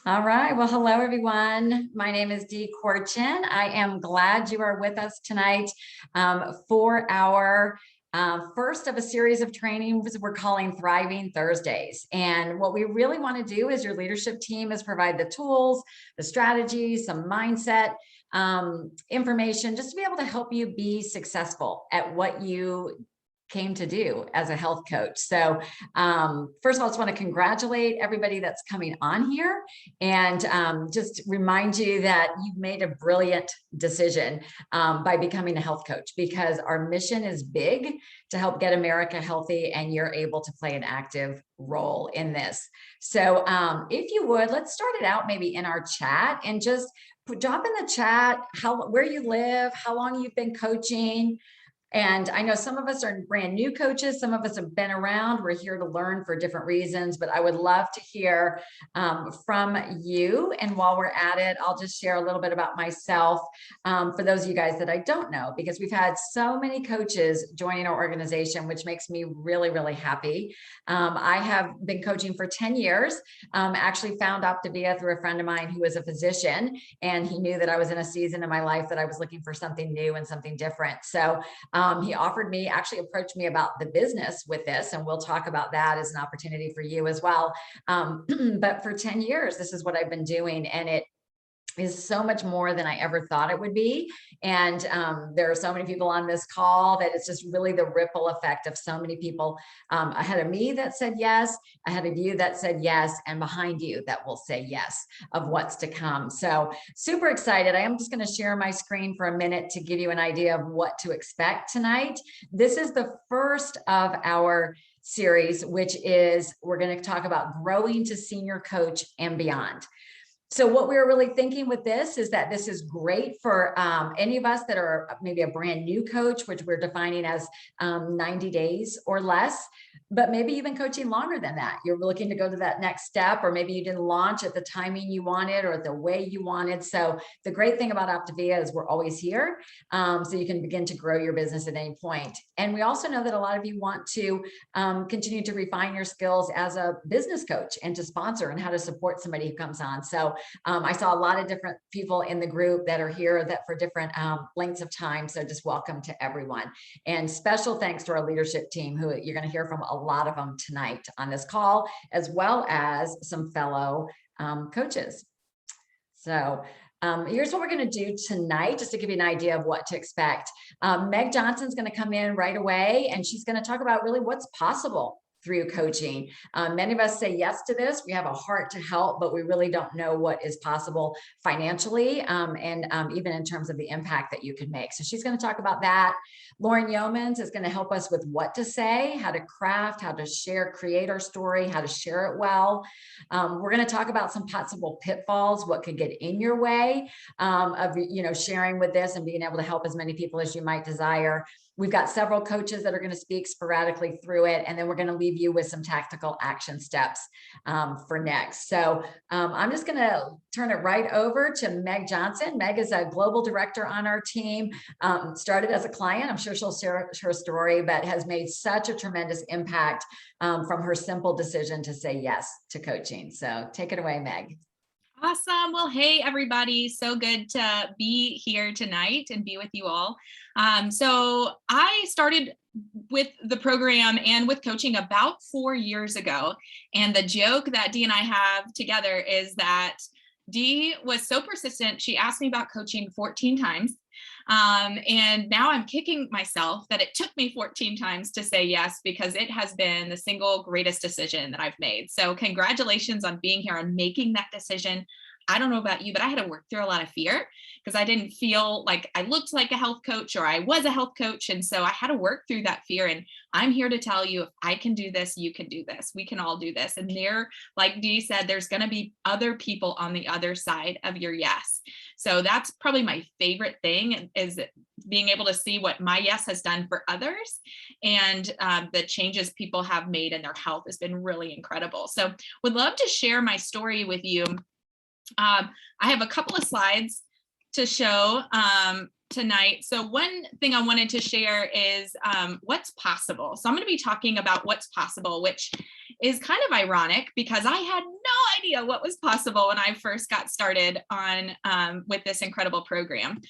All right. Well, hello, everyone. My name is Dee Corchin. I am glad you are with us tonight for our first of a series of trainings we're calling Thriving Thursdays. And what we really want to do as your leadership team is provide the tools, the strategies, some mindset information just to be able to help you be successful at what you came to do as a health coach. So first of all, I just want to congratulate everybody that's coming on here and just remind you that you've made a brilliant decision by becoming a health coach, because our mission is big to help get America healthy, and you're able to play an active role in this. So if you would, let's start it out maybe in our chat and just drop in the chat where you live, how long you've been coaching. And I know some of us are brand new coaches. Some of us have been around. We're here to learn for different reasons, but I would love to hear from you. And while we're at it, I'll just share a little bit about myself for those of you guys that I don't know, because we've had so many coaches joining our organization, which makes me really, really happy. I have been coaching for 10 years, actually found Optavia through a friend of mine who was a physician, and he knew that I was in a season in my life that I was looking for something new and something different. So he actually approached me about the business with this, and we'll talk about that as an opportunity for you as well. But for 10 years, this is what I've been doing, and it is so much more than I ever thought it would be. And there are so many people on this call that it's just really the ripple effect of so many people ahead of me that said yes, ahead of you that said yes, and behind you that will say yes of what's to come. So super excited. I am just going to share my screen for a minute to give you an idea of what to expect tonight. This is the first of our series, which is we're going to talk about growing to senior coach and beyond. So what we were really thinking with this is that this is great for any of us that are maybe a brand new coach, which we're defining as 90 days or less, but maybe you've been coaching longer than that. You're looking to go to that next step, or maybe you didn't launch at the timing you wanted or the way you wanted. So the great thing about Optavia is we're always here. So you can begin to grow your business at any point. And we also know that a lot of you want to continue to refine your skills as a business coach and to sponsor and how to support somebody who comes on. So I saw a lot of different people in the group that are here that for different lengths of time. So just welcome to everyone. And special thanks to our leadership team, who you're going to hear from a lot of them tonight on this call, as well as some fellow coaches. So here's what we're going to do tonight, just to give you an idea of what to expect. Meg Johnson's going to come in right away, and she's going to talk about really what's possible through coaching. Many of us say yes to this. We have a heart to help, but we really don't know what is possible financially and even in terms of the impact that you can make. So she's going to talk about that. Lauren Yeomans is going to help us with what to say, how to craft, how to share, create our story, how to share it well. We're going to talk about some possible pitfalls, what could get in your way of sharing with this and being able to help as many people as you might desire. We've got several coaches that are going to speak sporadically through it, and then we're going to leave you with some tactical action steps for next. So I'm just going to turn it right over to Meg Johnson. Meg is a global director on our team, started as a client. I'm sure she'll share her story, but has made such a tremendous impact from her simple decision to say yes to coaching. So take it away, Meg. Awesome. Well, hey, everybody. So good to be here tonight and be with you all. So I started with the program and with coaching about 4 years ago. And the joke that Dee and I have together is that Dee was so persistent. She asked me about coaching 14 times. And now I'm kicking myself that it took me 14 times to say yes, because it has been the single greatest decision that I've made. So congratulations on being here and making that decision. I don't know about you, but I had to work through a lot of fear because I didn't feel like I looked like a health coach or I was a health coach. And so I had to work through that fear. And I'm here to tell you, if I can do this, you can do this. We can all do this. And there, like Dee said, there's going to be other people on the other side of your yes. So that's probably my favorite thing, is being able to see what my yes has done for others, and the changes people have made in their health has been really incredible. So would love to share my story with you. I have a couple of slides to show tonight. So one thing I wanted to share is what's possible. So I'm going to be talking about what's possible, which is kind of ironic because I had no idea what was possible when I first got started on with this incredible program.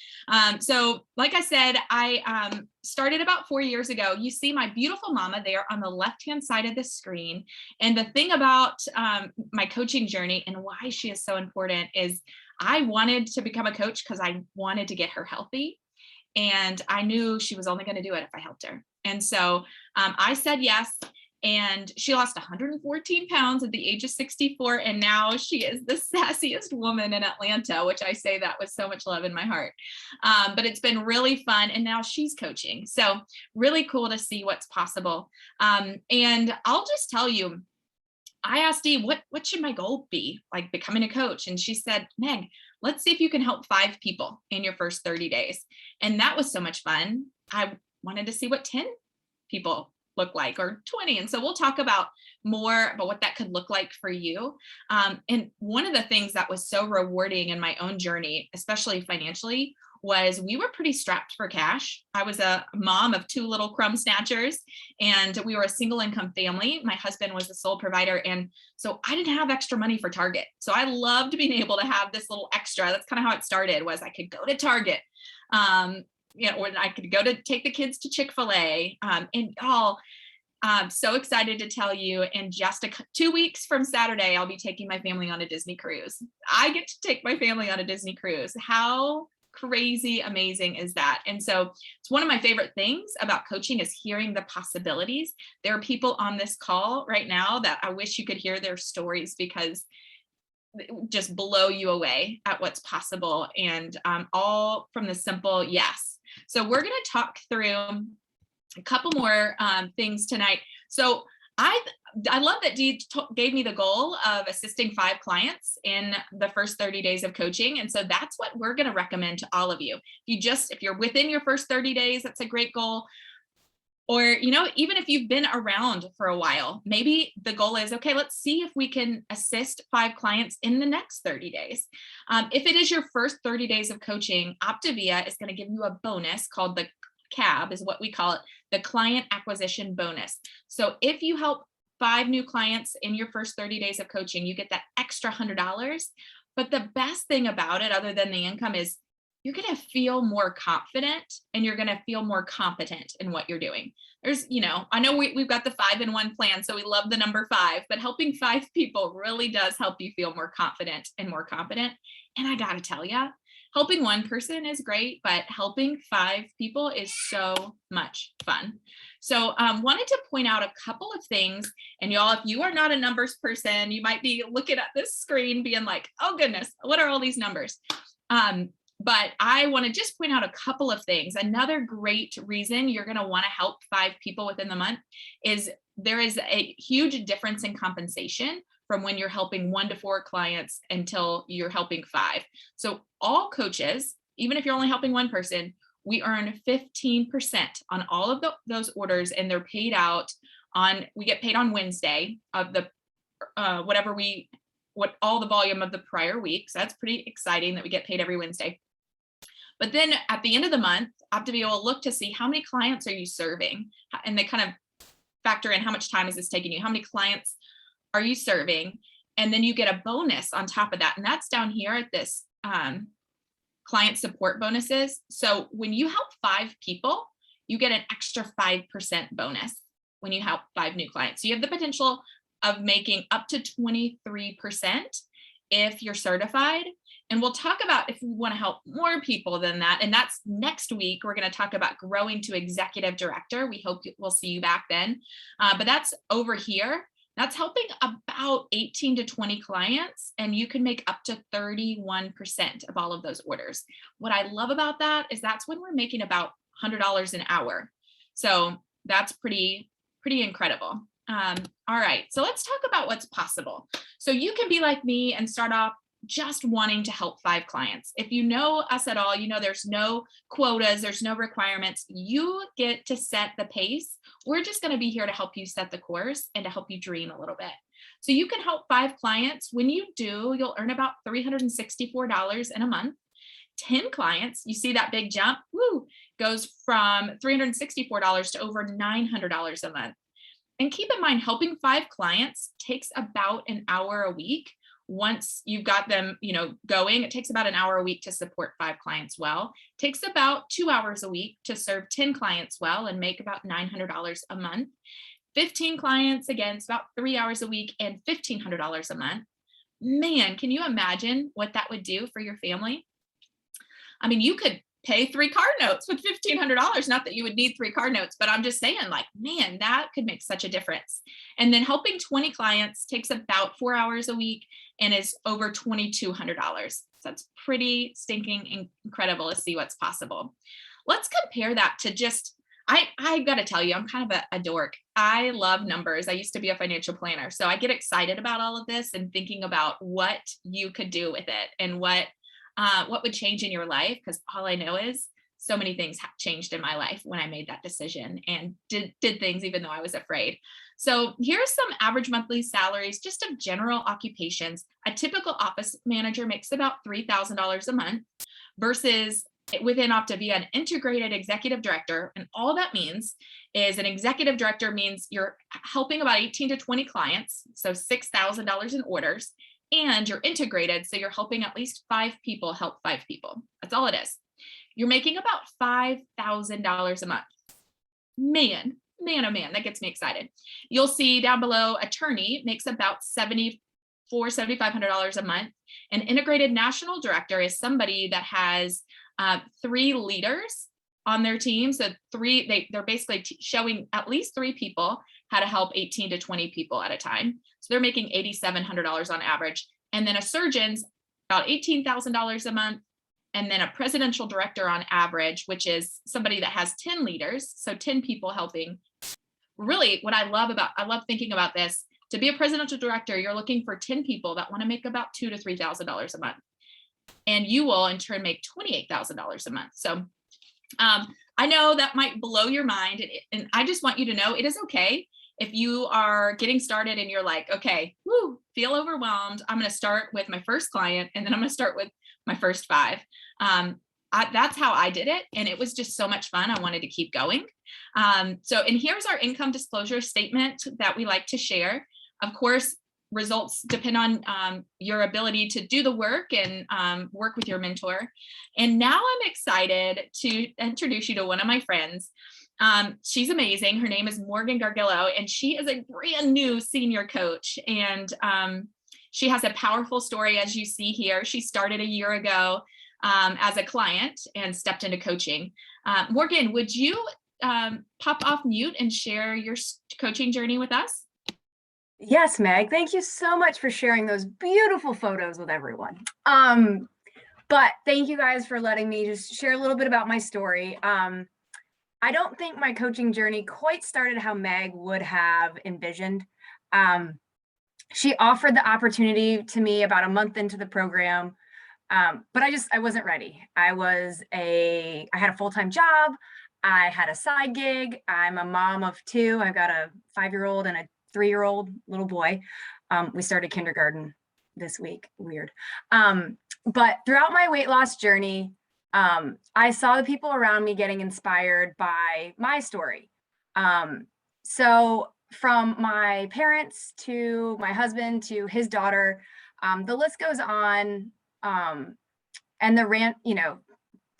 So like I said, I started about 4 years ago. You see my beautiful mama there on the left-hand side of the screen. And the thing about my coaching journey and why she is so important is I wanted to become a coach because I wanted to get her healthy. And I knew she was only going to do it if I helped her. And so I said yes. And she lost 114 pounds at the age of 64. And now she is the sassiest woman in Atlanta, which I say that with so much love in my heart. But it's been really fun. And now she's coaching. So really cool to see what's possible. And I'll just tell you, I asked Dee, what should my goal be, like becoming a coach? And she said, Meg, let's see if you can help 5 people in your first 30 days. And that was so much fun. I wanted to see what 10 people look like, or 20. And so we'll talk about more about what that could look like for you. And one of the things that was so rewarding in my own journey, especially financially, was we were pretty strapped for cash. I was a mom of 2 little crumb snatchers, and we were a single income family. My husband was the sole provider. And so I didn't have extra money for Target. So I loved being able to have this little extra. That's kind of how it started, was I could go to Target. When I could go to take the kids to Chick-fil-A, and all. I'm so excited to tell you, in just 2 weeks from Saturday, I'll be taking my family on a Disney cruise. I get to take my family on a Disney cruise. How crazy amazing is that? And so it's one of my favorite things about coaching is hearing the possibilities. There are people on this call right now that I wish you could hear their stories, because just blow you away at what's possible, and all from the simple yes. So we're going to talk through a couple more things tonight. So I love that Dee gave me the goal of assisting 5 clients in the first 30 days of coaching. And so that's what we're going to recommend to all of you. If you're within your first 30 days, that's a great goal. Or, even if you've been around for a while, maybe the goal is, okay, let's see if we can assist 5 clients in the next 30 days. If it is your first 30 days of coaching, Optavia is going to give you a bonus called the CAB, is what we call it, the client acquisition bonus. So if you help 5 new clients in your first 30 days of coaching, you get that extra $100. But the best thing about it, other than the income, is you're going to feel more confident and you're going to feel more competent in what you're doing. I know we've got the 5-in-1 plan, so we love the number 5, but helping 5 people really does help you feel more confident and more competent. And I got to tell you, helping 1 person is great, but helping 5 people is so much fun. So wanted to point out a couple of things. And y'all, if you are not a numbers person, you might be looking at this screen being like, oh goodness, what are all these numbers? But I want to just point out a couple of things. Another great reason you're going to want to help 5 people within the month is there is a huge difference in compensation from when you're helping 1 to 4 clients until you're helping 5. So all coaches, even if you're only helping 1 person, we earn 15% on all of those orders, and they're paid out we get paid on Wednesday of the all the volume of the prior week. So that's pretty exciting that we get paid every Wednesday. But then at the end of the month, Optavia will look to see how many clients are you serving, and they kind of factor in how much time is this taking you, how many clients are you serving, and then you get a bonus on top of that. And that's down here at this client support bonuses. So when you help 5 people, you get an extra 5% bonus when you help 5 new clients. So you have the potential of making up to 23% if you're certified. And we'll talk about if we want to help more people than that. And that's next week. We're going to talk about growing to executive director. We hope we'll see you back then. But that's over here. That's helping about 18 to 20 clients, and you can make up to 31% of all of those orders. What I love about that is that's when we're making about $100 an hour. So that's pretty incredible. All right, so let's talk about what's possible. So you can be like me and start off just wanting to help 5 clients. If you know us at all, you know there's no quotas, there's no requirements. You get to set the pace. We're just going to be here to help you set the course and to help you dream a little bit. So you can help 5 clients. When you do, you'll earn about $364 in a month. 10 clients, you see that big jump, goes from $364 to over $900 a month. And keep in mind, helping 5 clients takes about an hour a week, once you've got them, going, it takes about an hour a week to support 5 clients well. It takes about 2 hours a week to serve 10 clients well and make about $900 a month. 15 clients, again, it's about 3 hours a week and $1,500 a month. Man, can you imagine what that would do for your family? I mean, you could pay 3 card notes with $1,500. Not that you would need 3 card notes, but I'm just saying, like, man, that could make such a difference. And then helping 20 clients takes about 4 hours a week and is over $2,200. So that's pretty stinking incredible to see what's possible. Let's compare that to just, I got to tell you, I'm kind of a dork. I love numbers. I used to be a financial planner. So I get excited about all of this and thinking about what you could do with it and what would change in your life. Because all I know is so many things have changed in my life when I made that decision and did things even though I was afraid. So here's some average monthly salaries, just of general occupations. A typical office manager makes about $3,000 a month versus within Optavia, an integrated executive director. And all that means is an executive director means you're helping about 18 to 20 clients, so $6,000 in orders, and you're integrated, so you're helping at least 5 people help 5 people. That's all it is. You're making about $5,000 a month. Man, oh man, that gets me excited. You'll see down below, attorney makes about $7,500 a month. An integrated national director is somebody that has 3 leaders on their team. So they're basically showing at least 3 people how to help 18 to 20 people at a time. So they're making $8,700 on average. And then a surgeon's about $18,000 a month. And then a presidential director on average, which is somebody that has 10 leaders. So 10 people helping. Really, what I love thinking about this, to be a presidential director, you're looking for 10 people that want to make about $2,000 to $3,000 a month. And you will in turn make $28,000 a month. So I know that might blow your mind. And I just want you to know it is okay if you are getting started and you're like, okay, feel overwhelmed. I'm going to start with my first client and then I'm going to start with my first 5. That's how I did it. And it was just so much fun. I wanted to keep going. And here's our income disclosure statement that we like to share. Of course, results depend on your ability to do the work and work with your mentor. And now I'm excited to introduce you to one of my friends. She's amazing. Her name is Morgan Gargillo, and she is a brand new senior coach. And she has a powerful story, as you see here. She started a year ago as a client and stepped into coaching. Morgan, would you pop off mute and share your coaching journey with us? Yes, Meg, thank you so much for sharing those beautiful photos with everyone. But thank you guys for letting me just share a little bit about my story. I don't think my coaching journey quite started how Meg would have envisioned. She offered the opportunity to me about a month into the program, but I wasn't ready. I had a full-time job. I had a side gig. I'm a mom of 2. I've got a 5-year-old and a 3-year-old little boy. We started kindergarten this week. Weird. But throughout my weight loss journey, I saw the people around me getting inspired by my story. So from my parents to my husband to his daughter, the list goes on. And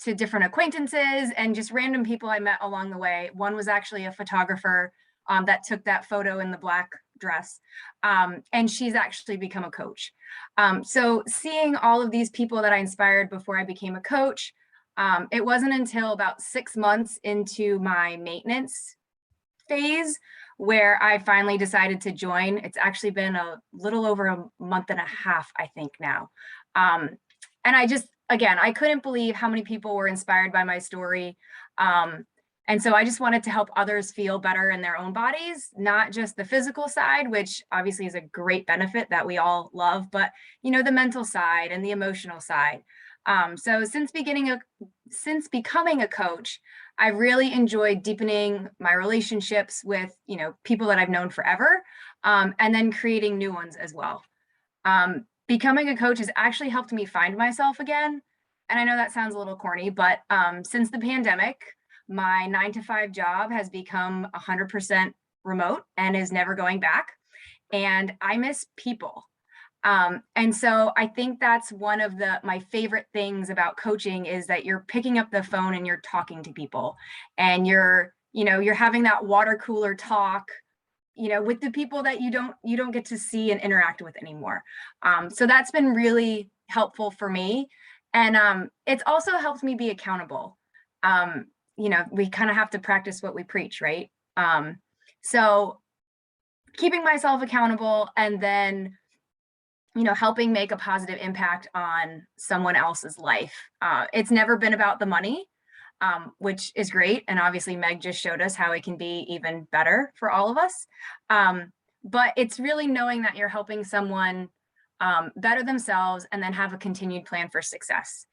to different acquaintances and just random people I met along the way. One was actually a photographer that took that photo in the black dress. And she's actually become a coach. So seeing all of these people that I inspired before I became a coach, it wasn't until about 6 months into my maintenance phase where I finally decided to join. It's actually been a little over a month and a half, I think now. And I couldn't believe how many people were inspired by my story. And so I just wanted to help others feel better in their own bodies, not just the physical side, which obviously is a great benefit that we all love, but the mental side and the emotional side. So since becoming a coach, I really enjoyed deepening my relationships with, people that I've known forever, and then creating new ones as well. Becoming a coach has actually helped me find myself again. And I know that sounds a little corny, but since the pandemic, my 9-to-5 job has become 100% remote and is never going back. And I miss people. And so I think that's one of my favorite things about coaching is that you're picking up the phone and you're talking to people, and you're having that water cooler talk, with the people that you don't get to see and interact with anymore. So that's been really helpful for me. And it's also helped me be accountable. We kind of have to practice what we preach, right? So keeping myself accountable, and then helping make a positive impact on someone else's life. It's never been about the money, which is great. And obviously Meg just showed us how it can be even better for all of us. But it's really knowing that you're helping someone better themselves and then have a continued plan for success.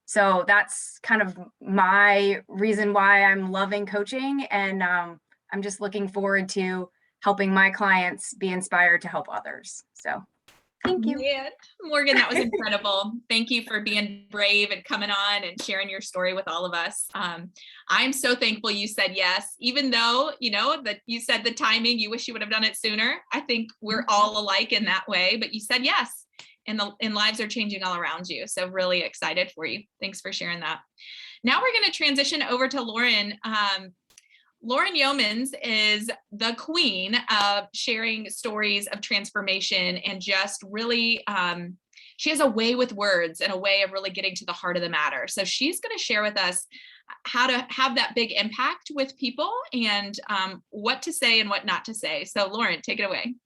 So that's kind of my reason why I'm loving coaching. And I'm just looking forward to helping my clients be inspired to help others. So thank you. Man, Morgan, that was incredible. Thank you for being brave and coming on and sharing your story with all of us. I'm so thankful you said yes, even though, that you said the timing, you wish you would have done it sooner. I think we're all alike in that way, but you said yes, and lives are changing all around you. So really excited for you. Thanks for sharing that. Now we're going to transition over to Lauren. Lauren Yeomans is the queen of sharing stories of transformation, and just really, she has a way with words and a way of really getting to the heart of the matter. So she's going to share with us how to have that big impact with people, and what to say and what not to say. So Lauren, take it away.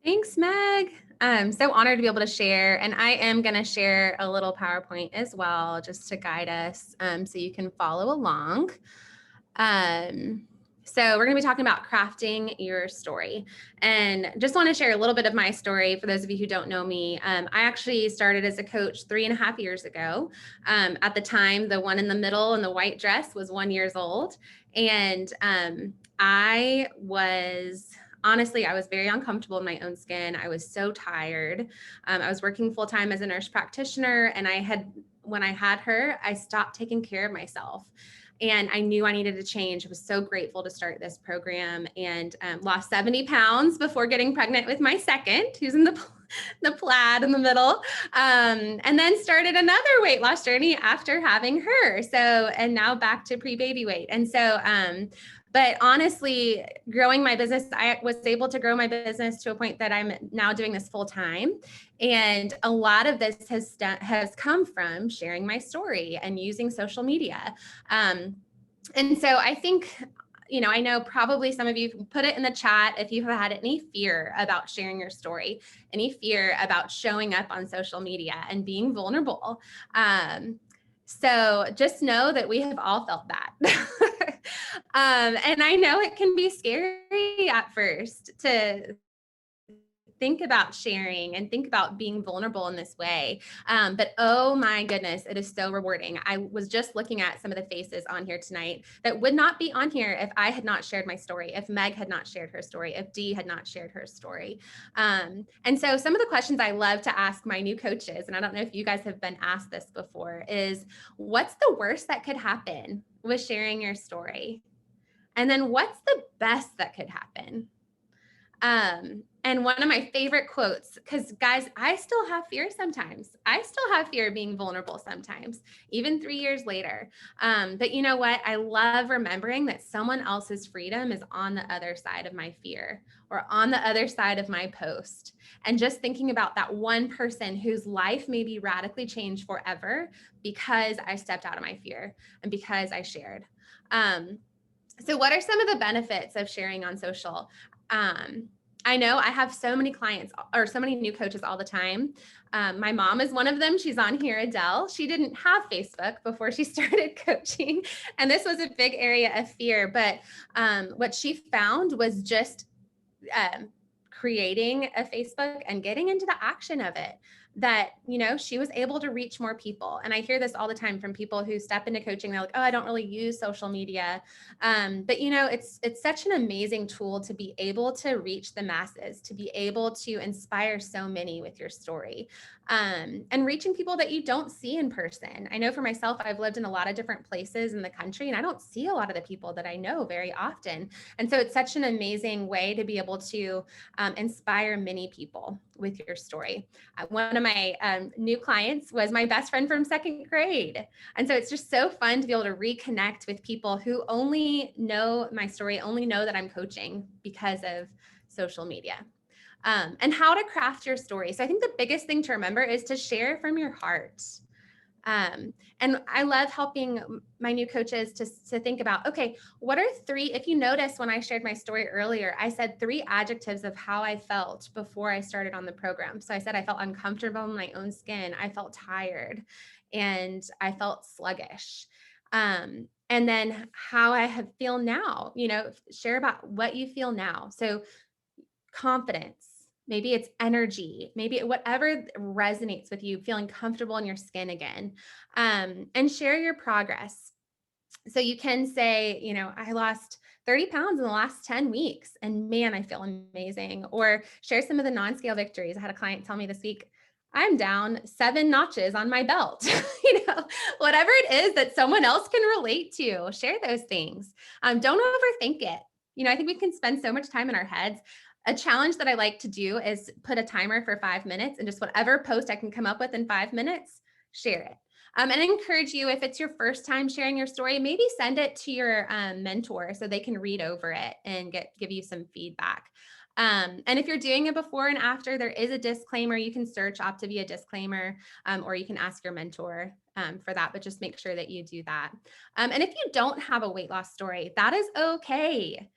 Thanks, Meg. I'm so honored to be able to share, and I am going to share a little PowerPoint as well, just to guide us, so you can follow along. So we're going to be talking about crafting your story, and just want to share a little bit of my story for those of you who don't know me. I actually started as a coach 3.5 years ago. At the time, the one in the middle in the white dress was 1 year old, and honestly, I was very uncomfortable in my own skin. I was so tired. I was working full time as a nurse practitioner, and when I had her, I stopped taking care of myself. And I knew I needed to change. I was so grateful to start this program, and lost 70 pounds before getting pregnant with my second, who's in the plaid in the middle. And then started another weight loss journey after having her. And now back to pre-baby weight. And so, but honestly, growing my business, I was able to grow my business to a point that I'm now doing this full time. And a lot of this has come from sharing my story and using social media. And so I think, I know probably some of you put it in the chat if you have had any fear about sharing your story, any fear about showing up on social media and being vulnerable. So just know that we have all felt that. And I know it can be scary at first to think about sharing and think about being vulnerable in this way. But oh my goodness, it is so rewarding. I was just looking at some of the faces on here tonight that would not be on here if I had not shared my story, if Meg had not shared her story, if Dee had not shared her story. And so some of the questions I love to ask my new coaches, and I don't know if you guys have been asked this before, is what's the worst that could happen with sharing your story? And then what's the best that could happen? And one of my favorite quotes, because guys, I still have fear sometimes. I still have fear of being vulnerable sometimes, even 3 years later. But you know what? I love remembering that someone else's freedom is on the other side of my fear, or on the other side of my post. And just thinking about that one person whose life may be radically changed forever because I stepped out of my fear and because I shared. So what are some of the benefits of sharing on social? I know I have so many clients or so many new coaches all the time. My mom is one of them. She's on here, Adele. She didn't have Facebook before she started coaching. And this was a big area of fear. But what she found was just creating a Facebook and getting into the action of it. that, she was able to reach more people. And I hear this all the time from people who step into coaching. They're like, oh, I don't really use social media. But it's such an amazing tool to be able to reach the masses, to be able to inspire so many with your story, and reaching people that you don't see in person. I know for myself, I've lived in a lot of different places in the country, and I don't see a lot of the people that I know very often. And so it's such an amazing way to be able to inspire many people with your story. One of my new clients was my best friend from second grade. And so it's just so fun to be able to reconnect with people who only know my story, only know that I'm coaching because of social media. And how to craft your story. So I think the biggest thing to remember is to share from your heart. And I love helping my new coaches to think about, okay, what are 3, if you notice when I shared my story earlier, I said 3 adjectives of how I felt before I started on the program. So I said, I felt uncomfortable in my own skin. I felt tired and I felt sluggish. And then how I feel now, share about what you feel now. So confidence, maybe it's energy, maybe whatever resonates with you, feeling comfortable in your skin again, and share your progress. So you can say, I lost 30 pounds in the last 10 weeks and man, I feel amazing. Or share some of the non-scale victories. I had a client tell me this week, I'm down 7 notches on my belt. Whatever it is that someone else can relate to, share those things. Don't overthink it. I think we can spend so much time in our heads. A challenge that I like to do is put a timer for 5 minutes and just whatever post I can come up with in 5 minutes, share it. And I encourage you, if it's your first time sharing your story, maybe send it to your mentor so they can read over it and give you some feedback. And if you're doing it before and after, there is a disclaimer. You can search Optavia disclaimer, or you can ask your mentor for that, but just make sure that you do that. And if you don't have a weight loss story, that is okay.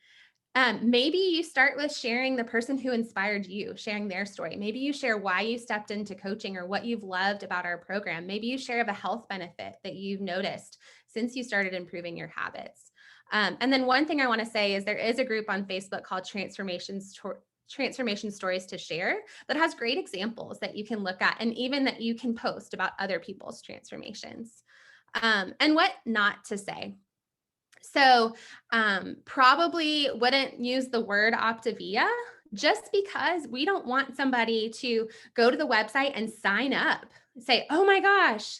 Maybe you start with sharing the person who inspired you, sharing their story. Maybe you share why you stepped into coaching or what you've loved about our program. Maybe you share of a health benefit that you've noticed since you started improving your habits. And then one thing I want to say is there is a group on Facebook called Transformation Stories to Share that has great examples that you can look at and even that you can post about other people's transformations. And what not to say. So probably wouldn't use the word Optavia just because we don't want somebody to go to the website and sign up, say, oh my gosh,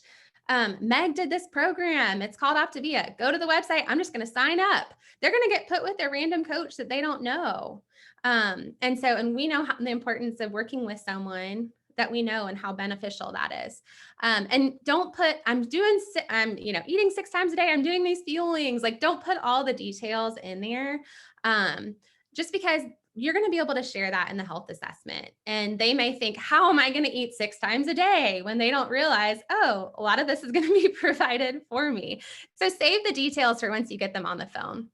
Meg did this program. It's called Optavia. Go to the website. I'm just going to sign up. They're going to get put with a random coach that they don't know. And we know the importance of working with someone that we know and how beneficial that is. And don't put, I'm eating 6 times a day. I'm doing these fuelings. Like, don't put all the details in there. Just because you're going to be able to share that in the health assessment. And they may think, how am I going to eat 6 times a day, when they don't realize, oh, a lot of this is going to be provided for me. So save the details for once you get them on the phone.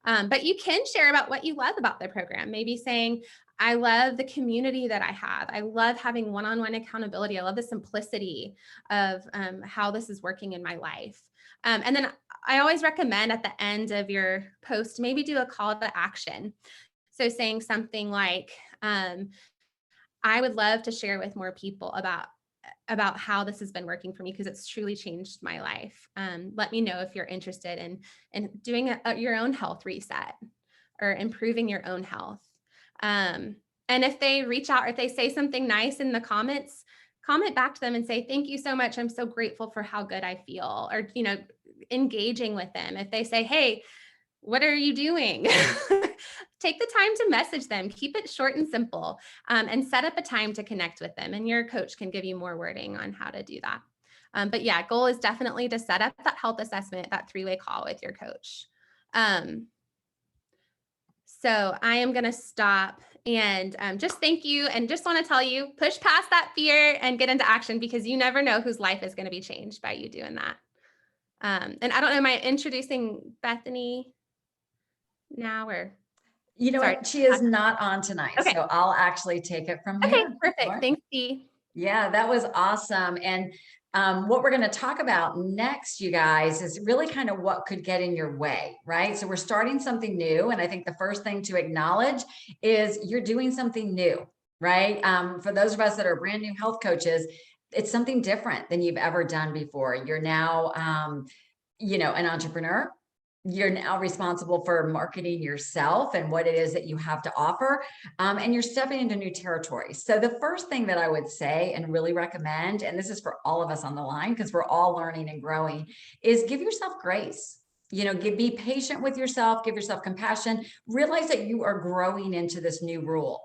But you can share about what you love about the program. Maybe saying, I love the community that I have. I love having one-on-one accountability. I love the simplicity of how this is working in my life. And then I always recommend at the end of your post, maybe do a call to action. So saying something like, I would love to share with more people about how this has been working for me because it's truly changed my life. Let me know if you're interested in doing your own health reset or improving your own health. And if they reach out or if they say something nice in the comments, comment back to them and say, thank you so much. I'm so grateful for how good I feel, or, engaging with them. If they say, hey, what are you doing? Take the time to message them, keep it short and simple, and set up a time to connect with them. And your coach can give you more wording on how to do that. But yeah, goal is definitely to set up that health assessment, that 3-way call with your coach. So I am going to stop and just thank you. And just want to tell you, push past that fear and get into action, because you never know whose life is going to be changed by you doing that. And I don't know, am I introducing Bethany now, or? You know Sorry. what? She is not on tonight. Okay. So I'll actually take it from here. Okay, perfect. Sure. Thanks, Dee. Yeah, that was awesome. And what we're going to talk about next, you guys, is really kind of what could get in your way, right? So we're starting something new. And I think the first thing to acknowledge is you're doing something new, right? For those of us that are brand new health coaches, it's something different than you've ever done before. You're now, an entrepreneur. You're now responsible for marketing yourself and what it is that you have to offer. And you're stepping into new territory. So the first thing that I would say and really recommend, and this is for all of us on the line, because we're all learning and growing, is give yourself grace. Be patient with yourself, give yourself compassion, realize that you are growing into this new role.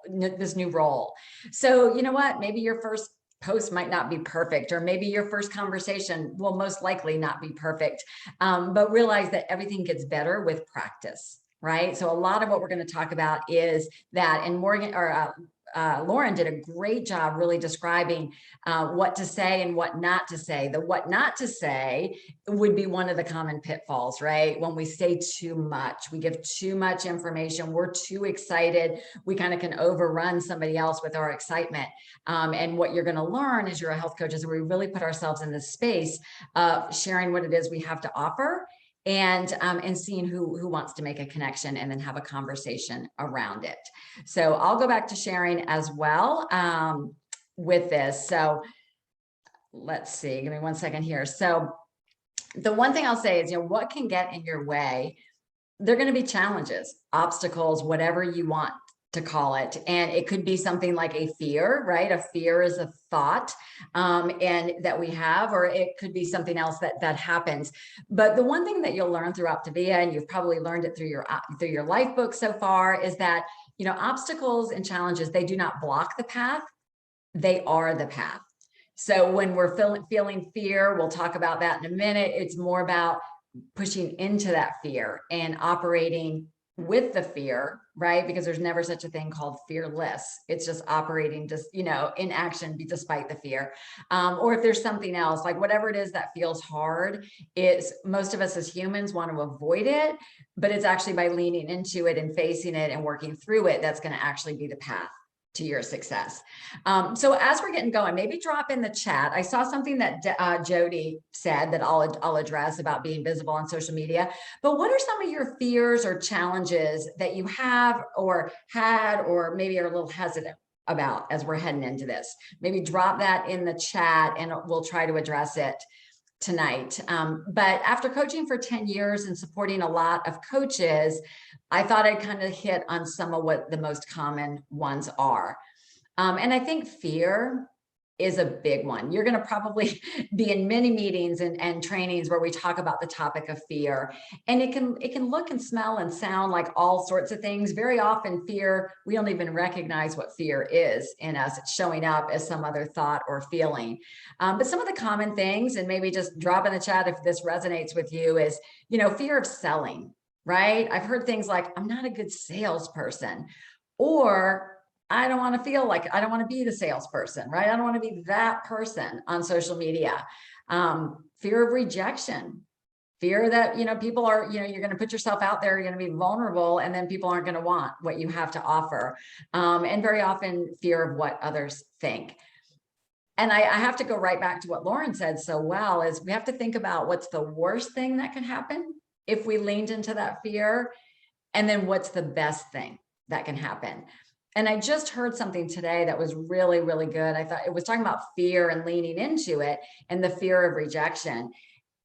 So you know what, maybe your first post might not be perfect, or maybe your first conversation will most likely not be perfect. But realize that everything gets better with practice, right? So a lot of what we're going to talk about is that, and Lauren did a great job really describing what to say and what not to say. The what not to say would be one of the common pitfalls, right? When we say too much, we give too much information, we're too excited, we kind of can overrun somebody else with our excitement. And what you're going to learn as you're a health coach is we really put ourselves in this space of sharing what it is we have to offer, and seeing who wants to make a connection and then have a conversation around it. So I'll go back to sharing as well with this. So let's see, give me 1 second here. So the one thing I'll say is, what can get in your way? They're going to be challenges, obstacles, whatever you want to call it. And it could be something like a fear, right? A fear is a thought and that we have, or it could be something else that happens. But the one thing that you'll learn through Optavia, and you've probably learned it through your life book so far, is that, obstacles and challenges, they do not block the path. They are the path. So when we're feeling fear, we'll talk about that in a minute. It's more about pushing into that fear and operating with the fear, right? Because there's never such a thing called fearless. It's just operating in action despite the fear. Or if there's something else, like whatever it is that feels hard, is most of us as humans want to avoid it, but it's actually by leaning into it and facing it and working through it, that's going to actually be the path to your success. So as we're getting going, maybe drop in the chat. I saw something that Jody said that I'll address about being visible on social media. But what are some of your fears or challenges that you have or had, or maybe are a little hesitant about as we're heading into this? Maybe drop that in the chat and we'll try to address it tonight. But after coaching for 10 years and supporting a lot of coaches, I thought I'd kind of hit on some of what the most common ones are. And I think fear is a big one. You're going to probably be in many meetings and trainings where we talk about the topic of fear, and it can look and smell and sound like all sorts of things. Very often fear, we don't even recognize what fear is in us. It's showing up as some other thought or feeling. But some of the common things, and maybe just drop in the chat if this resonates with you, is, fear of selling, right? I've heard things like, I'm not a good salesperson, or I don't want to be the salesperson, right? I don't want to be that person on social media. Fear of rejection, fear that, people are, you're going to put yourself out there, you're going to be vulnerable, and then people aren't going to want what you have to offer. And very often fear of what others think. And I have to go right back to what Lauren said so well, is we have to think about what's the worst thing that can happen if we leaned into that fear, and then what's the best thing that can happen. And I just heard something today that was really, really good. I thought it was talking about fear and leaning into it and the fear of rejection.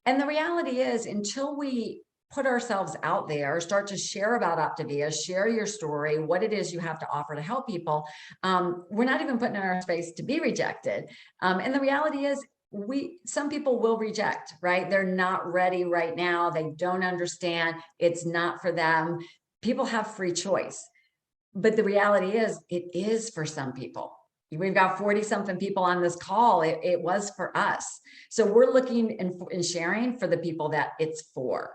And the reality is, until we put ourselves out there, start to share about Optavia, share your story, what it is you have to offer to help people, we're not even putting in our space to be rejected. And the reality is, some people will reject, right? They're not ready right now. They don't understand. It's not for them. People have free choice. But the reality is, it is for some people. We've got 40 something people on this call. It was for us. So we're looking and sharing for the people that it's for.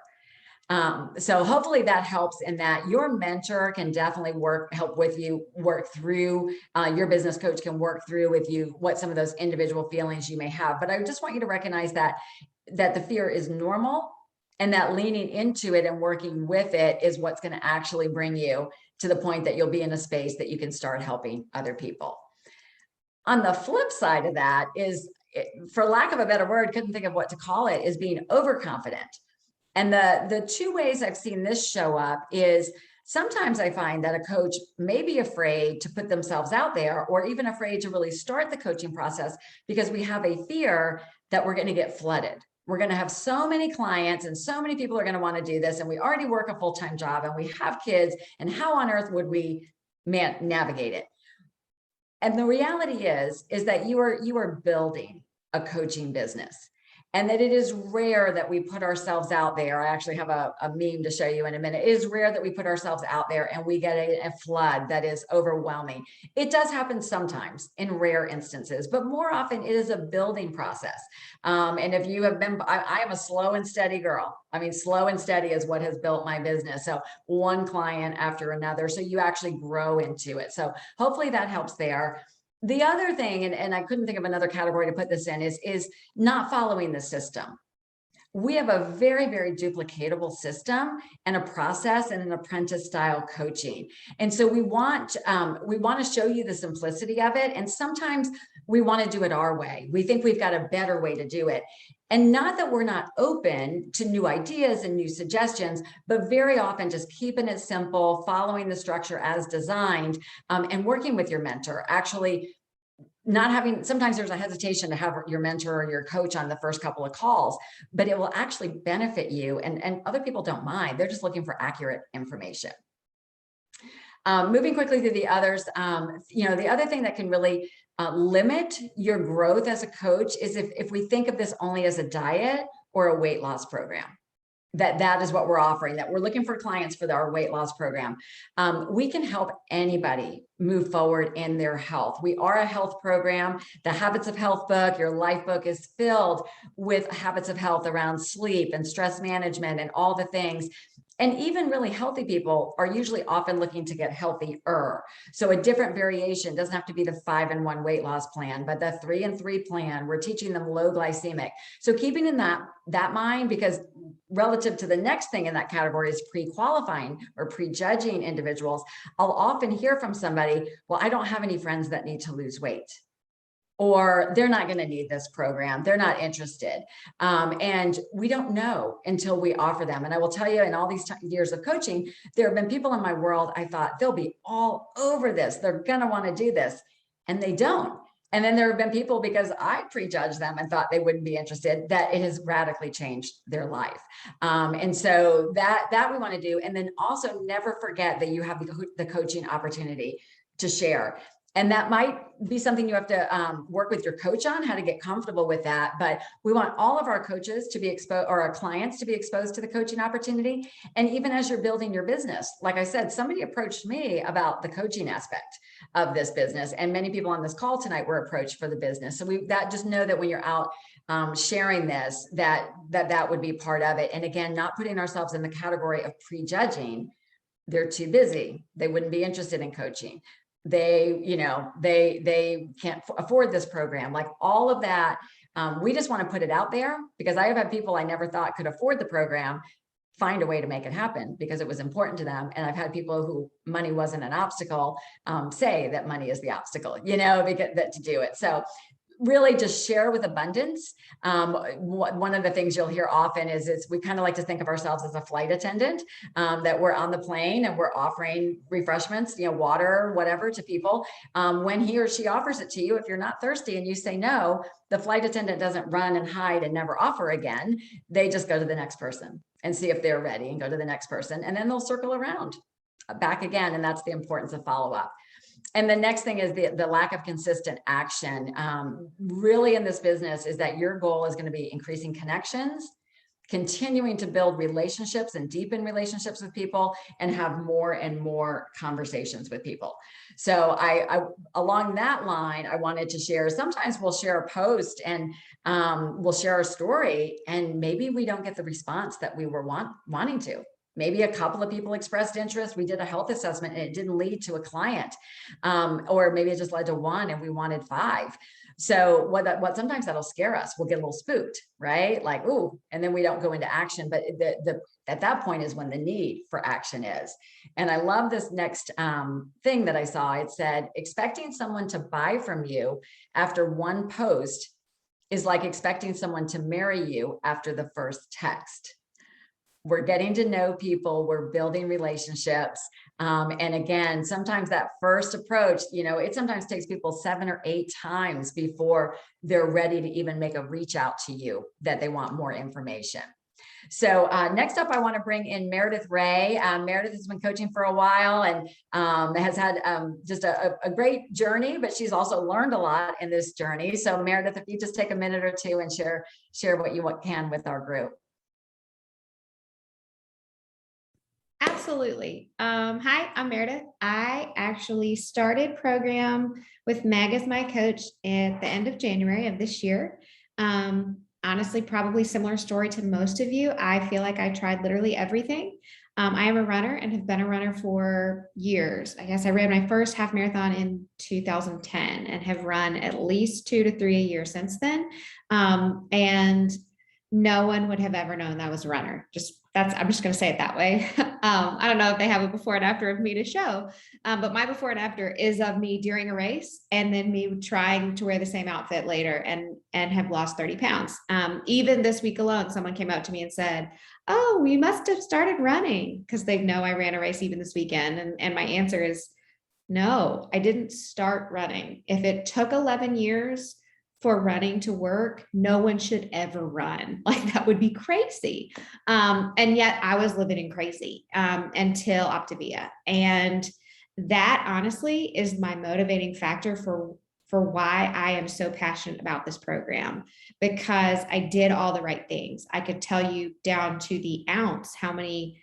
So hopefully that helps, in that your mentor can definitely help with you, work through, your business coach can work through with you what some of those individual feelings you may have. But I just want you to recognize that the fear is normal, and that leaning into it and working with it is what's going to actually bring you to the point that you'll be in a space that you can start helping other people. On the flip side of that is, for lack of a better word, couldn't think of what to call it, is being overconfident. And the two ways I've seen this show up is Sometimes I find that a coach may be afraid to put themselves out there, or even afraid to really start the coaching process, because we have a fear that we're going to get flooded. We're going to have so many clients and so many people are going to want to do this. And we already work a full-time job and we have kids, and how on earth would we navigate it? And the reality is that you are building a coaching business, and that it is rare that we put ourselves out there. I actually have a meme to show you in a minute. It is rare that we put ourselves out there and we get a flood that is overwhelming. It does happen sometimes in rare instances, but more often it is a building process. And if you have been, I am a slow and steady girl. I mean, slow and steady is what has built my business. So one client after another. So you actually grow into it. So hopefully that helps there. The other thing, and I couldn't think of another category to put this in, is not following the system. We have a very, very duplicatable system and a process and an apprentice style coaching. And so we want to show you the simplicity of it. And sometimes we want to do it our way. We think we've got a better way to do it. And not that we're not open to new ideas and new suggestions, but very often just keeping it simple, following the structure as designed, and working with your mentor. Actually, not having, sometimes there's a hesitation to have your mentor or your coach on the first couple of calls, but it will actually benefit you, and other people don't mind. They're just looking for accurate information. Moving quickly through the others, the other thing that can really limit your growth as a coach is if we think of this only as a diet or a weight loss program. That is what we're offering, that we're looking for clients for our weight loss program. We can help anybody move forward in their health. We are a health program. The Habits of Health book, your life book, is filled with habits of health around sleep and stress management and all the things. And even really healthy people are usually often looking to get healthier. So a different variation doesn't have to be the 5-in-1 weight loss plan, but the 3-in-3 plan. We're teaching them low glycemic. So keeping in that mind, because relative to the next thing in that category is pre-qualifying or prejudging individuals, I'll often hear from somebody, well, I don't have any friends that need to lose weight, or they're not going to need this program. They're not interested. And we don't know until we offer them. And I will tell you, in all these years of coaching, there have been people in my world, I thought they'll be all over this. They're going to want to do this. And they don't. And then there have been people, because I prejudged them and thought they wouldn't be interested, that it has radically changed their life. And so that we want to do. And then also never forget that you have the coaching opportunity to share. And that might be something you have to work with your coach on, how to get comfortable with that. But we want all of our coaches to be exposed, or our clients to be exposed to the coaching opportunity. And even as you're building your business, like I said, somebody approached me about the coaching aspect of this business. And many people on this call tonight were approached for the business. So just know that when you're out sharing this, that would be part of it. And again, not putting ourselves in the category of prejudging. They're too busy. They wouldn't be interested in coaching. They can't afford this program. Like all of that, we just want to put it out there, because I have had people I never thought could afford the program find a way to make it happen because it was important to them. And I've had people who money wasn't an obstacle say that money is the obstacle, because to do it. So really just share with abundance. One of the things you'll hear often is we kind of like to think of ourselves as a flight attendant, that we're on the plane and we're offering refreshments, water, whatever, to people. When he or she offers it to you, if you're not thirsty and you say no, the flight attendant doesn't run and hide and never offer again. They just go to the next person and see if they're ready and go to the next person. And then they'll circle around back again. And that's the importance of follow-up. And the next thing is the lack of consistent action. Really in this business is that your goal is going to be increasing connections, continuing to build relationships and deepen relationships with people, and have more and more conversations with people. So I along that line, I wanted to share, sometimes we'll share a post and we'll share our story, and maybe we don't get the response that we were wanting to. Maybe a couple of people expressed interest. We did a health assessment and it didn't lead to a client. Or maybe it just led to one and we wanted 5. So what sometimes that'll scare us. We'll get a little spooked, right? Like, ooh, and then we don't go into action. But at that point is when the need for action is. And I love this next thing that I saw. It said, expecting someone to buy from you after one post is like expecting someone to marry you after the first text. we're getting to know people, we're building relationships. And again, sometimes that first approach, it sometimes takes people 7 or 8 times before they're ready to even make a reach out to you that they want more information. So next up, I want to bring in Meredith Ray. Meredith has been coaching for a while and has had just a great journey, but she's also learned a lot in this journey. So Meredith, if you just take a minute or two and share what you can with our group. Absolutely. Hi, I'm Meredith. I actually started program with Meg as my coach at the end of January of this year. Honestly, probably similar story to most of you. I feel like I tried literally everything. I am a runner and have been a runner for years. I guess I ran my first half marathon in 2010 and have run at least 2 to 3 a year since then. And no one would have ever known that I was a runner. I'm just going to say it that way. I don't know if they have a before and after of me to show, but my before and after is of me during a race and then me trying to wear the same outfit later and have lost 30 pounds. Even this week alone, someone came up to me and said, "Oh, you must have started running," because they know I ran a race even this weekend. And my answer is, no, I didn't start running. If it took 11 years for running to work, no one should ever run. Like, that would be crazy. And yet I was living in crazy until Optavia. And that honestly is my motivating factor for why I am so passionate about this program, because I did all the right things. I could tell you down to the ounce how many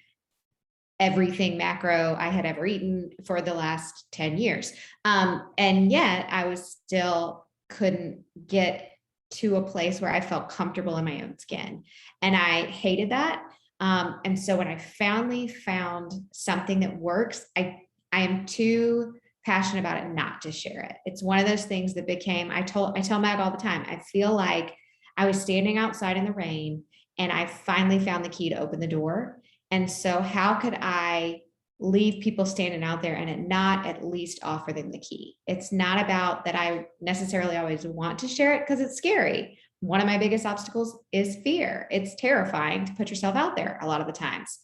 everything macro I had ever eaten for the last 10 years. And yet I was still couldn't get to a place where I felt comfortable in my own skin. And I hated that. And so when I finally found something that works, I am too passionate about it not to share it. It's one of those things that became, I tell Mag all the time, I feel like I was standing outside in the rain and I finally found the key to open the door. And so how could I leave people standing out there and not at least offer them the key? It's not about that I necessarily always want to share it because it's scary. One of my biggest obstacles is fear. It's terrifying to put yourself out there a lot of the times.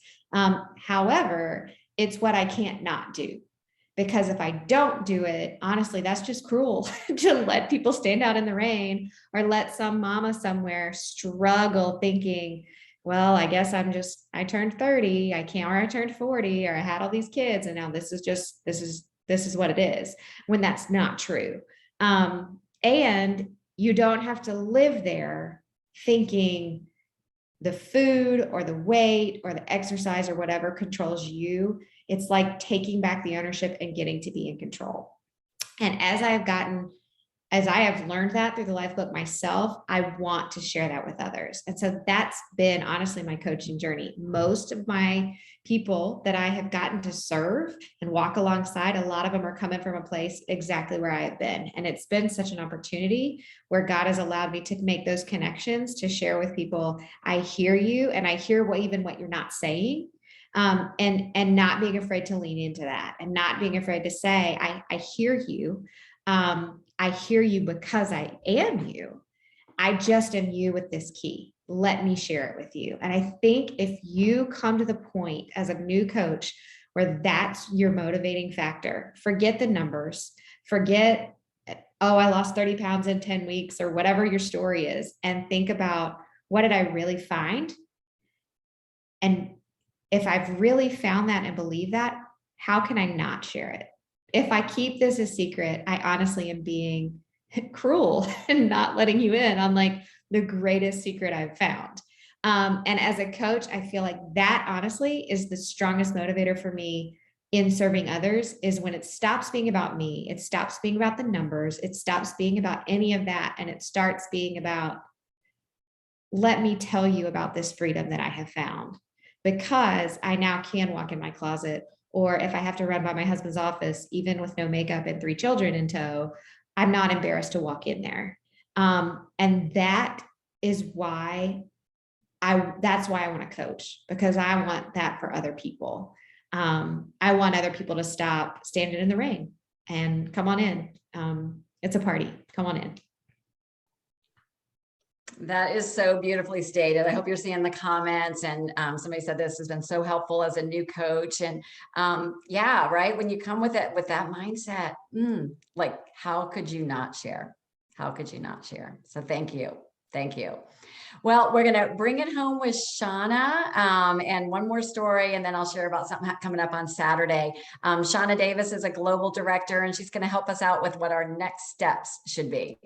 However, it's what I can't not do, because if I don't do it, honestly, that's just cruel to let people stand out in the rain or let some mama somewhere struggle thinking, well, I guess I turned 30, I can't, or I turned 40, or I had all these kids, and now this is what it is, when that's not true. And you don't have to live there thinking the food or the weight or the exercise or whatever controls you. It's like taking back the ownership and getting to be in control. And as I have learned that through the Life Book myself, I want to share that with others. And so that's been honestly my coaching journey. Most of my people that I have gotten to serve and walk alongside, a lot of them are coming from a place exactly where I have been. And it's been such an opportunity where God has allowed me to make those connections, to share with people, I hear you and I hear what you're not saying. And not being afraid to lean into that and not being afraid to say, I hear you. I hear you because I am you. I just am you with this key. Let me share it with you. And I think if you come to the point as a new coach where that's your motivating factor, forget the numbers, forget, oh, I lost 30 pounds in 10 weeks or whatever your story is, and think about, what did I really find? And if I've really found that and believe that, how can I not share it? If I keep this a secret, I honestly am being cruel and not letting you in on like the greatest secret I've found. And as a coach, I feel like that honestly is the strongest motivator for me in serving others, is when it stops being about me, it stops being about the numbers, it stops being about any of that. And it starts being about, let me tell you about this freedom that I have found, because I now can walk in my closet. Or if I have to run by my husband's office, even with no makeup and 3 children in tow, I'm not embarrassed to walk in there. And that is why that's why I want to coach, because I want that for other people. I want other people to stop standing in the rain and come on in. It's a party. Come on in. That is so beautifully stated. I hope you're seeing the comments, and somebody said this has been so helpful as a new coach. And yeah, right. When you come with it, with that mindset, like, how could you not share? How could you not share? So thank you. Thank you. Well, we're going to bring it home with Shauna and one more story, and then I'll share about something coming up on Saturday. Shauna Davis is a global director, and she's going to help us out with what our next steps should be.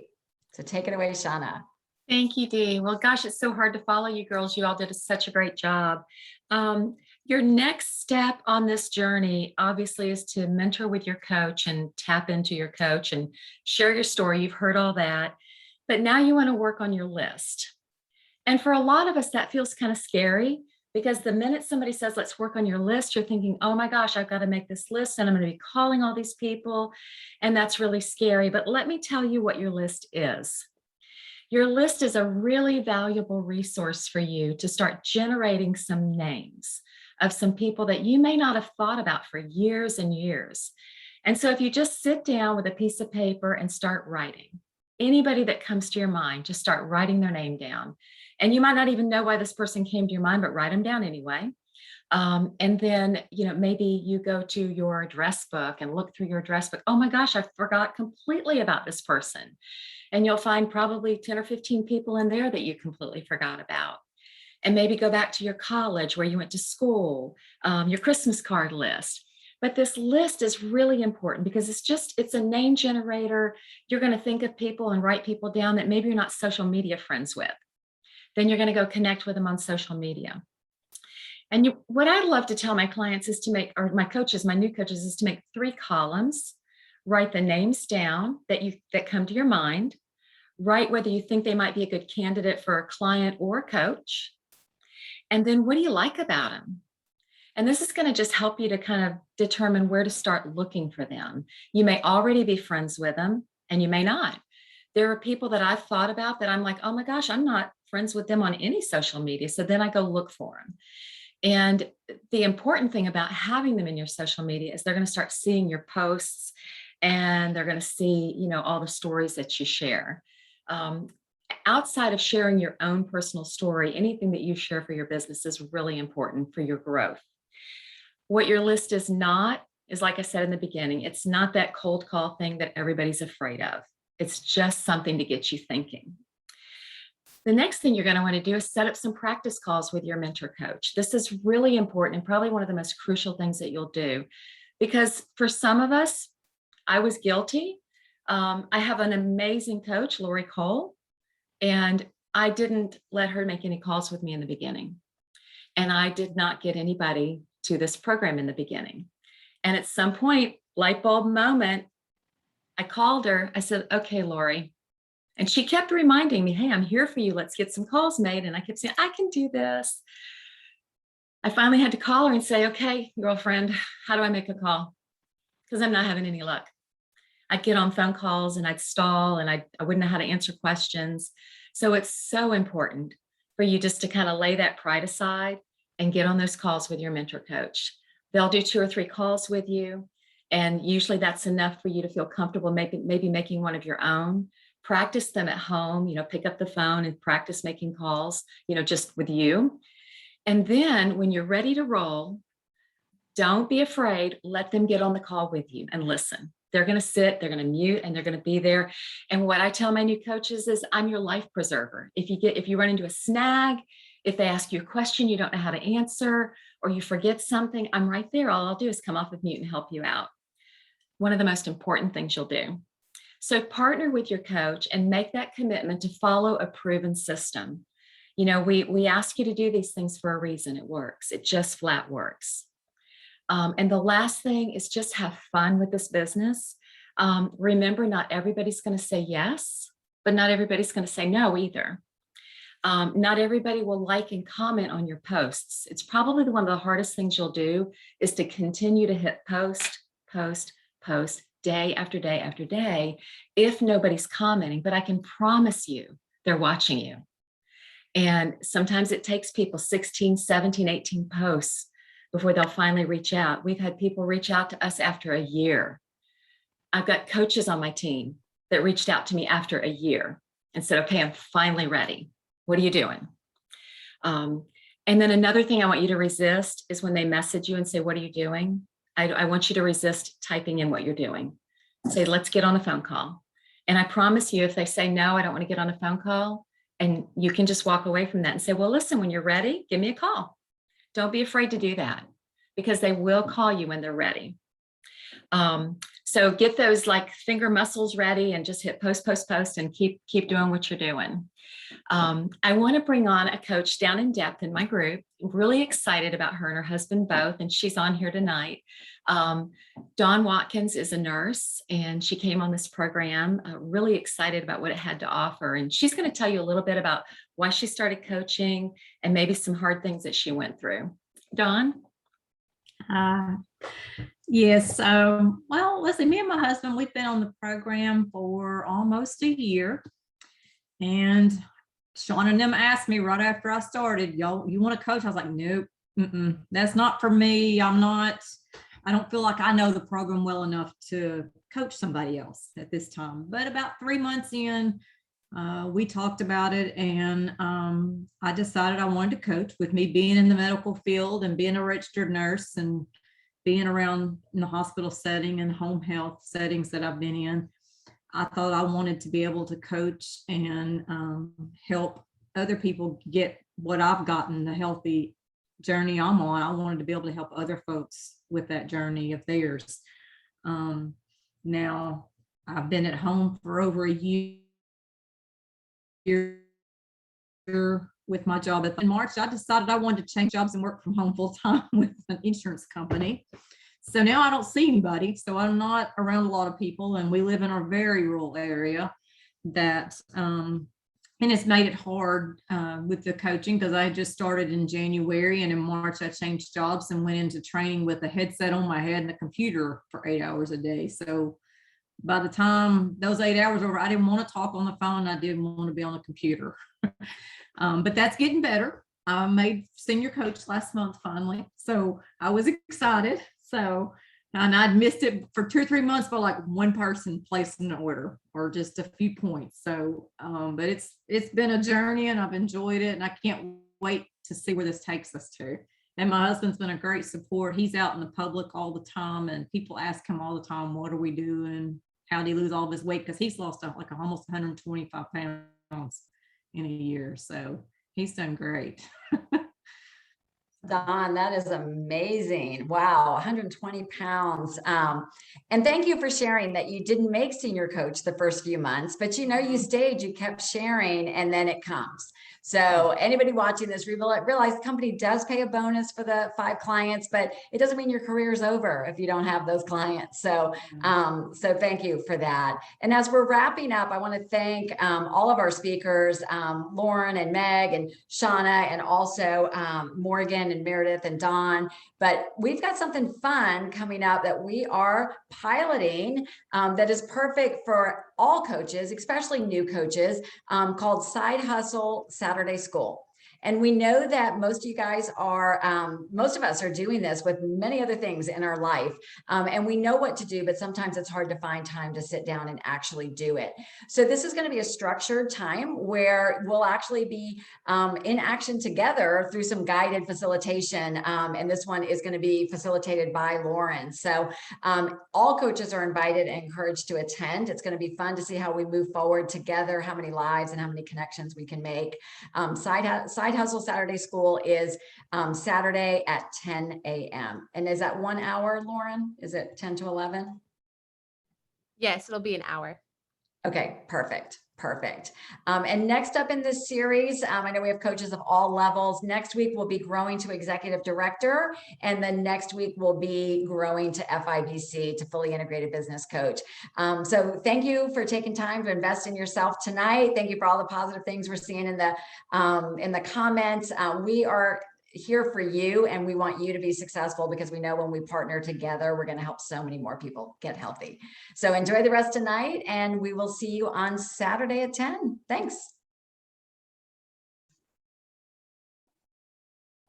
So take it away, Shauna. Thank you, Dee. Well, gosh, it's so hard to follow you girls. You all did such a great job. Your next step on this journey, obviously, is to mentor with your coach and tap into your coach and share your story. You've heard all that, but now you want to work on your list. And for a lot of us, that feels kind of scary, because the minute somebody says, let's work on your list, you're thinking, oh my gosh, I've got to make this list and I'm going to be calling all these people. And that's really scary. But let me tell you what your list is. Your list is a really valuable resource for you to start generating some names of some people that you may not have thought about for years and years. And so if you just sit down with a piece of paper and start writing, anybody that comes to your mind, just start writing their name down. And you might not even know why this person came to your mind, but write them down anyway. And then, maybe you go to your address book and look through your address book. Oh my gosh, I forgot completely about this person. And you'll find probably 10 or 15 people in there that you completely forgot about. And maybe go back to your college where you went to school, your Christmas card list. But this list is really important because it's a name generator. You're going to think of people and write people down that maybe you're not social media friends with. Then you're going to go connect with them on social media. And what I'd love to tell my clients is to make, or my new coaches, is to make 3 columns. Write the names down that come to your mind. Write whether you think they might be a good candidate for a client or a coach. And then what do you like about them? And this is going to just help you to kind of determine where to start looking for them. You may already be friends with them, and you may not. There are people that I've thought about that I'm like, oh my gosh, I'm not friends with them on any social media. So then I go look for them. And the important thing about having them in your social media is they're going to start seeing your posts, and they're going to see, all the stories that you share. Outside of sharing your own personal story, anything that you share for your business is really important for your growth. What your list is not is, like I said in the beginning, it's not that cold call thing that everybody's afraid of. It's just something to get you thinking. The next thing you're going to want to do is set up some practice calls with your mentor coach. This is really important and probably one of the most crucial things that you'll do, because for some of us, I was guilty. I have an amazing coach, Lori Cole, and I didn't let her make any calls with me in the beginning. And I did not get anybody to this program in the beginning. And at some point, light bulb moment, I called her. I said, okay, Lori. And she kept reminding me, hey, I'm here for you. Let's get some calls made. And I kept saying, I can do this. I finally had to call her and say, okay, girlfriend, how do I make a call? Because I'm not having any luck. I'd get on phone calls and I'd stall, and I wouldn't know how to answer questions. So it's so important for you just to kind of lay that pride aside and get on those calls with your mentor coach. They'll do 2 or 3 calls with you. And usually that's enough for you to feel comfortable maybe making one of your own. Practice them at home, pick up the phone and practice making calls, just with you. And then when you're ready to roll, don't be afraid. Let them get on the call with you and listen. They're going to sit, they're going to mute, and they're going to be there. And what I tell my new coaches is, I'm your life preserver. If you run into a snag, if they ask you a question you don't know how to answer, or you forget something, I'm right there. All I'll do is come off of mute and help you out. One of the most important things you'll do. So partner with your coach and make that commitment to follow a proven system. We ask you to do these things for a reason. It works. It just flat works. And the last thing is just have fun with this business. Remember, not everybody's going to say yes, but not everybody's going to say no either. Not everybody will like and comment on your posts. It's probably one of the hardest things you'll do is to continue to hit post, post, post, day after day after day, if nobody's commenting. But I can promise you they're watching you. And sometimes it takes people 16, 17, 18 posts before they'll finally reach out. We've had people reach out to us after a year. I've got coaches on my team that reached out to me after a year and said, okay, I'm finally ready. What are you doing? And then another thing I want you to resist is when they message you and say, what are you doing? I want you to resist typing in what you're doing. Say, let's get on a phone call. And I promise you, if they say, no, I don't want to get on a phone call, and you can just walk away from that and say, well, listen, when you're ready, give me a call. Don't be afraid to do that, because they will call you when they're ready. So get those like finger muscles ready and just hit post, post, post, and keep doing what you're doing. I want to bring on a coach down in depth in my group. I'm really excited about her and her husband both, and she's on here tonight. Dawn Watkins is a nurse, and she came on this program, really excited about what it had to offer. And she's going to tell you a little bit about why she started coaching and maybe some hard things that she went through. Dawn? Yes. Well, let's see, me and my husband, we've been on the program for almost a year. And Sean and them asked me right after I started, y'all, you want to coach? I was like, nope, that's not for me. I don't feel like I know the program well enough to coach somebody else at this time. But about 3 months in, we talked about it, and I decided I wanted to coach. With me being in the medical field and being a registered nurse and being around in the hospital setting and home health settings that I've been in, I thought I wanted to be able to coach and help other people get what I've gotten, the healthy journey I'm on. I wanted to be able to help other folks with that journey of theirs. Now I've been at home for over a year with my job. In March, I decided I wanted to change jobs and work from home full time with an insurance company. So now I don't see anybody. So I'm not around a lot of people, and we live in a very rural area that, and it's made it hard with the coaching, because I just started in January, and in March I changed jobs and went into training with a headset on my head and a computer for 8 hours a day. So by the time those 8 hours were over, I didn't want to talk on the phone. I didn't want to be on the computer. But that's getting better. I made senior coach last month finally. So I was excited. So, and I'd missed it for 2 or 3 months by like one person placing an order or just a few points. So, but it's been a journey, and I've enjoyed it, and I can't wait to see where this takes us to. And my husband's been a great support. He's out in the public all the time, and people ask him all the time, what are we doing? How did he lose all of his weight? Because he's lost like almost 125 pounds in a year. So he's done great. Dawn, that is amazing. Wow, 120 pounds. And thank you for sharing that you didn't make senior coach the first few months, but you stayed, you kept sharing, and then it comes. So anybody watching this, realize the company does pay a bonus for the 5 clients, but it doesn't mean your career is over if you don't have those clients. So, so thank you for that. And as we're wrapping up, I want to thank all of our speakers, Lauren and Meg and Shauna, and also Morgan and Meredith and Dawn. But we've got something fun coming up that we are piloting that is perfect for all coaches, especially new coaches, called Side Hustle Saturday School. And we know that most of you guys are, most of us are doing this with many other things in our life. And we know what to do, but sometimes it's hard to find time to sit down and actually do it. So this is going to be a structured time where we'll actually be in action together through some guided facilitation. And this one is going to be facilitated by Lauren. So all coaches are invited and encouraged to attend. It's going to be fun to see how we move forward together, how many lives and how many connections we can make. Side Hustle Saturday School is Saturday at 10 a.m. And is that 1 hour, Lauren? Is it 10 to 11? Yes, it'll be an hour. Okay, perfect. Perfect. And next up in this series, I know we have coaches of all levels. Next week, we'll be growing to executive director. And then next week, we'll be growing to FIBC, to fully integrated business coach. So thank you for taking time to invest in yourself tonight. Thank you for all the positive things we're seeing in the comments. We are here for you, and we want you to be successful, because we know when we partner together, we're going to help so many more people get healthy. So enjoy the rest of tonight, and we will see you on Saturday at 10. Thanks.